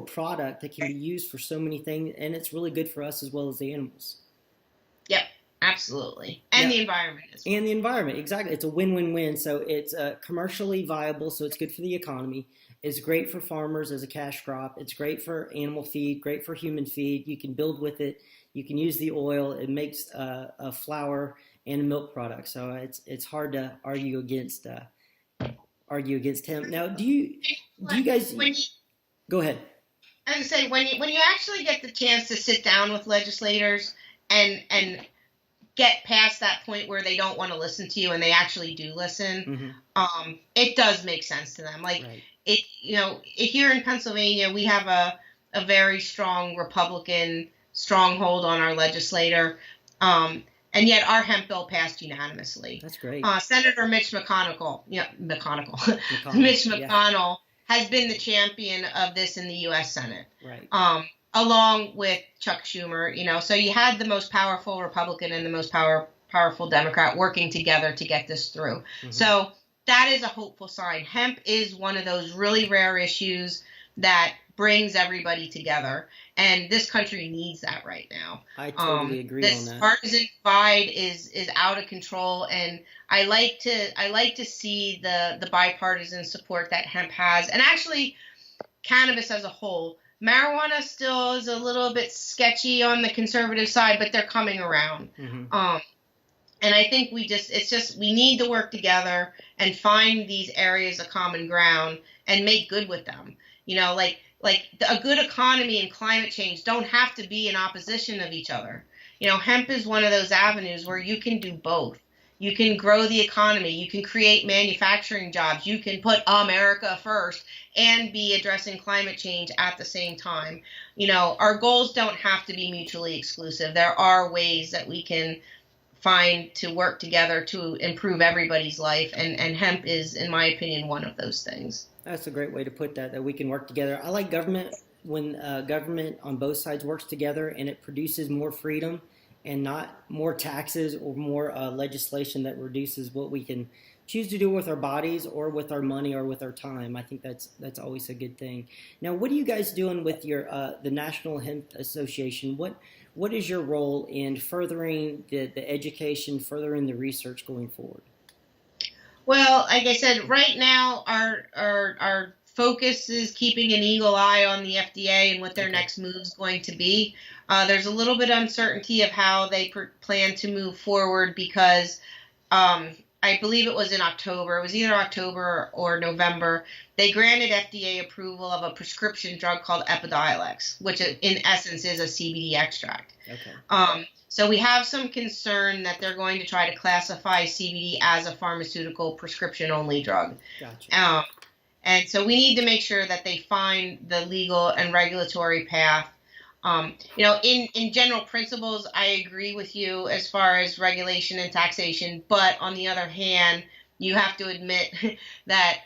product that can be used for so many things, and it's really good for us as well as the animals. Yep, absolutely, and the environment as well. And the environment, exactly. It's a win-win-win. So it's commercially viable, so it's good for the economy. It's great for farmers as a cash crop. It's great for animal feed, great for human feed. You can build with it. You can use the oil. It makes a flour and a milk product. So it's hard to argue against hemp. Now, do you guys go ahead? I was going to say when you actually get the chance to sit down with legislators and get past that point where they don't want to listen to you and they actually do listen, mm-hmm. It does make sense to them. Like right. Here in Pennsylvania, we have a very strong Republican stronghold on our legislator, and yet our hemp bill passed unanimously. That's great. Senator Mitch McConnell, Mitch McConnell has been the champion of this in the U.S. Senate. Right. Along with Chuck Schumer, so you had the most powerful Republican and the most powerful Democrat working together to get this through. Mm-hmm. So that is a hopeful sign. Hemp is one of those really rare issues that brings everybody together, and this country needs that right now. I totally agree on that. This partisan divide is out of control, and I like to see the bipartisan support that hemp has, and actually cannabis as a whole. Marijuana still is a little bit sketchy on the conservative side, but they're coming around. Mm-hmm. And I think we need to work together and find these areas of common ground and make good with them. A good economy and climate change don't have to be in opposition of each other. Hemp is one of those avenues where you can do both. You can grow the economy. You can create manufacturing jobs. You can put America first and be addressing climate change at the same time. Our goals don't have to be mutually exclusive. There are ways that we can find to work together to improve everybody's life, and hemp is, in my opinion, one of those things. That's a great way to put that we can work together. I like government when government on both sides works together and it produces more freedom and not more taxes or more legislation that reduces what we can choose to do with our bodies or with our money or with our time. I think that's always a good thing. Now, what are you guys doing with your the National Hemp Association? What is your role in furthering the education, furthering the research going forward? Well, like I said, right now our focus is keeping an eagle eye on the FDA and what their next move is going to be. There's a little bit of uncertainty of how they plan to move forward because I believe it was in October. It was either October or November. They granted FDA approval of a prescription drug called Epidiolex, which in essence is a CBD extract. Okay. So we have some concern that they're going to try to classify CBD as a pharmaceutical prescription-only drug. Gotcha. And so we need to make sure that they find the legal and regulatory path. In general principles, I agree with you as far as regulation and taxation. But on the other hand, you have to admit that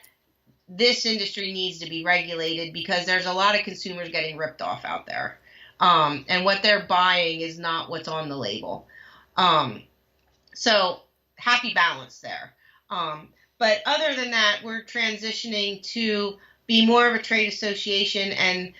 this industry needs to be regulated because there's a lot of consumers getting ripped off out there. And what they're buying is not what's on the label. So happy balance there. But other than that, we're transitioning to be more of a trade association and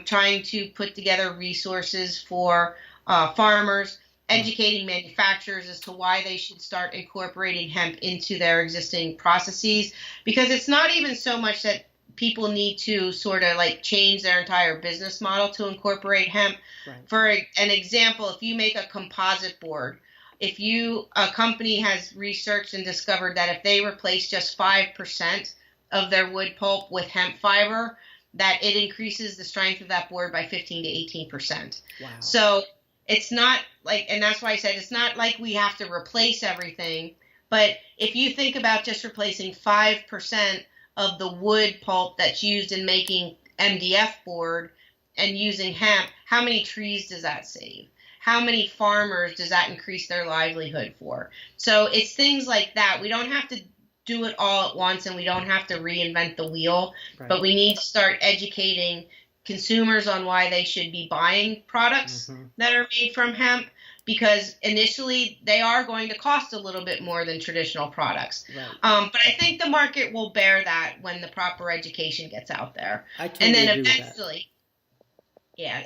trying to put together resources for farmers, educating manufacturers as to why they should start incorporating hemp into their existing processes. Because it's not even so much that people need to sort of like change their entire business model to incorporate hemp. Right. For an example, if you make a composite board, a company has researched and discovered that if they replace just 5% of their wood pulp with hemp fiber, that it increases the strength of that board by 15 to 18%. Wow. So it's not like, and that's why I said it's not like we have to replace everything, but if you think about just replacing 5% of the wood pulp that's used in making MDF board and using hemp, how many trees does that save? How many farmers does that increase their livelihood for? So it's things like that. We don't have to do it all at once and we don't have to reinvent the wheel, right. But we need to start educating consumers on why they should be buying products that are made from hemp, because initially they are going to cost a little bit more than traditional products. Right. But I think the market will bear that when the proper education gets out there. I totally agree with that.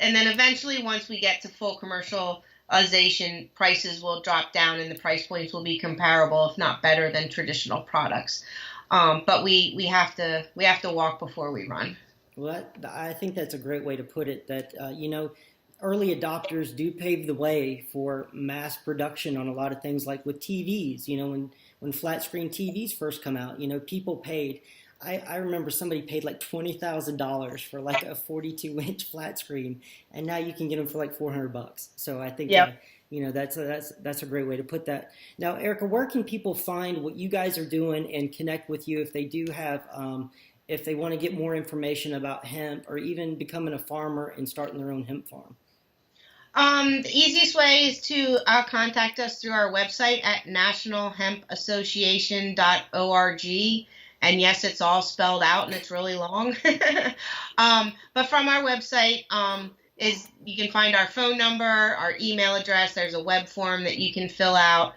And then eventually once we get to full commercialization, prices will drop down and the price points will be comparable, if not better, than traditional products. But we have to walk before we run. Well, I think that's a great way to put it, that, early adopters do pave the way for mass production on a lot of things, like with TVs. When flat screen TVs first come out, people paid. I remember somebody paid like $20,000 for like a 42-inch flat screen, and now you can get them for like $400. So I think that's a great way to put that. Now, Erica, where can people find what you guys are doing and connect with you if they do have if they want to get more information about hemp or even becoming a farmer and starting their own hemp farm? The easiest way is to contact us through our website at nationalhempassociation.org. And yes, it's all spelled out and it's really long. But from our website you can find our phone number, our email address. There's a web form that you can fill out.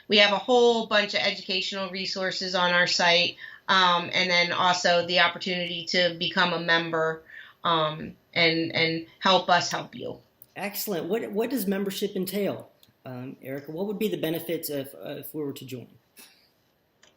We have a whole bunch of educational resources on our site. And then also the opportunity to become a member and help us help you. Excellent. What does membership entail, Erica? What would be the benefits if we were to join?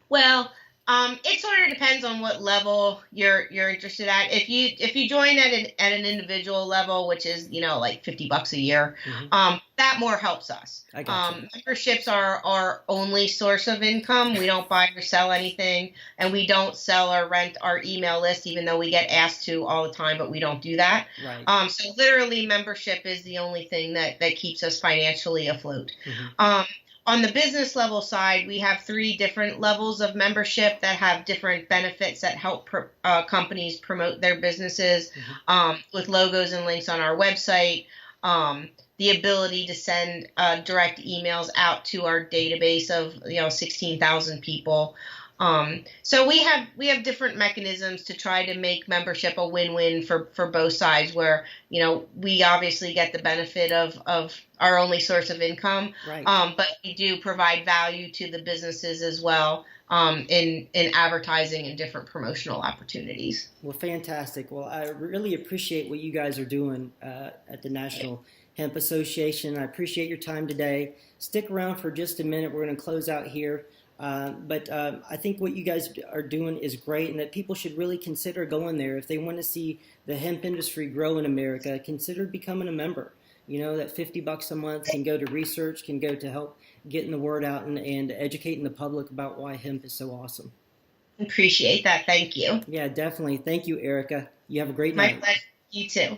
Well, it sort of depends on what level you're interested at. If you join at an individual level, which is like $50 a year, that more helps us. I got you. Memberships are our only source of income. We don't buy or sell anything, and we don't sell or rent our email list, even though we get asked to all the time, but we don't do that. Right. So literally, membership is the only thing that keeps us financially afloat. On the business level side, we have 3 different levels of membership that have different benefits that help companies promote their businesses, with logos and links on our website, the ability to send direct emails out to our database of 16,000 people, So we have different mechanisms to try to make membership a win-win for both sides, where, we obviously get the benefit of our only source of income, Right. But we do provide value to the businesses as well, in advertising and different promotional opportunities. Well, fantastic. Well, I really appreciate what you guys are doing at the National Hemp Association. I appreciate your time today. Stick around for just a minute. We're going to close out here. But I think what you guys are doing is great, and that people should really consider going there. If they want to see the hemp industry grow in America, consider becoming a member. That $50 a month can go to research, can go to help getting the word out and educating the public about why hemp is so awesome. Appreciate that. Thank you. Yeah, definitely. Thank you, Erica. You have a great My night. pleasure. You too.